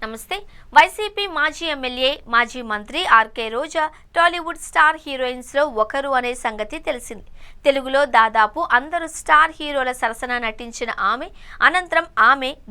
నమస్తే. వైసీపీ మాజీ ఎమ్మెల్యే, మాజీ మంత్రి ఆర్కే రోజా టాలీవుడ్ స్టార్ హీరోయిన్స్ లో ఒకరు అనే సంగతి తెలిసింది. తెలుగులో దాదాపు అందరూ స్టార్ హీరోల సరసన నటించిన ఆమె అనంతరం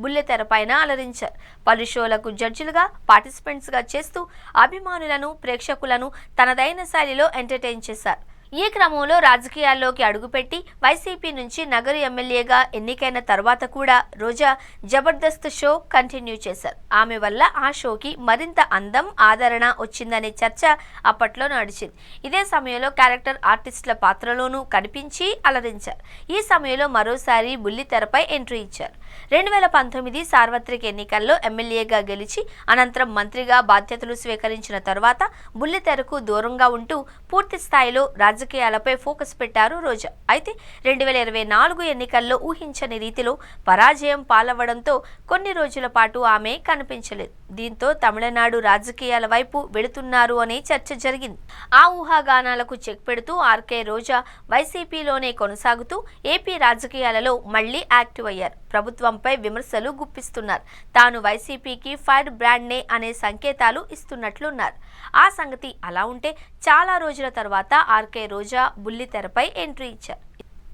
బుల్లితెరపైన అలరించారు. పలు షోలకు జడ్జిలుగా, పార్టిసిపెంట్స్ గా చేస్తూ అభిమానులను, ప్రేక్షకులను తనదైన శైలిలో ఎంటర్టైన్ చేశారు. ఈ క్రమంలో రాజకీయాల్లోకి అడుగుపెట్టి వైసీపీ నుంచి నగర ఎమ్మెల్యేగా ఎన్నికైన తర్వాత కూడా రోజా జబర్దస్త్ షో కంటిన్యూ చేశారు. ఆమె వల్ల ఆ షోకి మరింత అందం, ఆదరణ వచ్చిందనే చర్చ అప్పట్లో నడిచింది. ఇదే సమయంలో క్యారెక్టర్ ఆర్టిస్టుల పాత్రలోనూ కనిపించి అలరించారు. ఈ సమయంలో మరోసారి బుల్లితెరపై ఎంట్రీ ఇచ్చారు. 2019 సార్వత్రిక ఎన్నికల్లో ఎమ్మెల్యేగా గెలిచి అనంతరం మంత్రిగా బాధ్యతలు స్వీకరించిన తర్వాత బుల్లితెరకు దూరంగా ఉంటూ పూర్తి స్థాయిలో రాజకీయాలపై ఫోకస్ పెట్టారు రోజా. అయితే 2024 ఎన్నికల్లో ఊహించని రీతిలో పరాజయం పాలవడంతో కొన్ని రోజుల పాటు ఆమె కనిపించలేదు. దీంతో తమిళనాడు రాజకీయాల వైపు వెళుతున్నారు అనే చర్చ జరిగింది. ఆ ఊహాగానాలకు చెక్ పెడుతూ ఆర్కే రోజా వైసీపీలోనే కొనసాగుతూ ఏపీ రాజకీయాలలో మళ్లీ యాక్టివ్ అయ్యారు. ప్రభుత్వంపై విమర్శలు గుప్పిస్తున్నారు. తాను వైసీపీకి ఫైర్ బ్రాండ్నే అనే సంకేతాలు ఇస్తున్నట్లున్నారు. ఆ సంగతి అలా ఉంటే చాలా రోజుల తర్వాత ఆర్కే రోజా బుల్లితెరపై ఎంట్రీ ఇచ్చారు.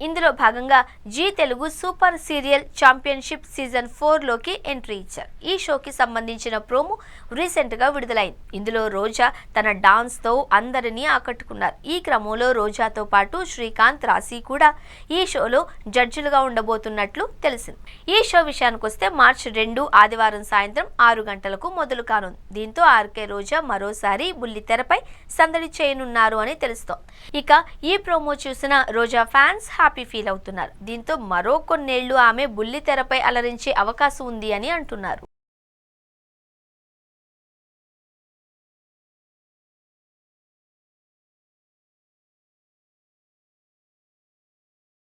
ఇందులో భాగంగా Zee Telugu super serial championship season 4 లోకి ఎంట్రీ ఇచ్చారు. ఈ షోకి సంబంధించిన ప్రోమో రీసెంట్ గా విడుదలైంది. ఇందులో రోజా తన డాన్స్ తో అందరినీ ఆకట్టుకున్నారు. ఈ క్రమంలో రోజాతో పాటు శ్రీకాంత్, రాశి కూడా ఈ షోలో జడ్జిలుగా ఉండబోతున్నట్లు తెలిసింది. ఈ షో విషయానికి వస్తే మార్చి 2 ఆదివారం సాయంత్రం 6 గంటలకు మొదలు కానుంది. దీంతో ఆర్కే రోజా మరోసారి బుల్లితెరపై సందడి చేయనున్నారు అని తెలుస్తోంది. ఇక ఈ ప్రోమో చూసిన రోజా ఫ్యాన్స్ హ్యాపీ ఫీల్ అవుతున్నారు. దీంతో మరో కొన్నేళ్లు ఆమె బుల్లితెరపై అలరించే అవకాశం ఉంది అని అంటున్నారు.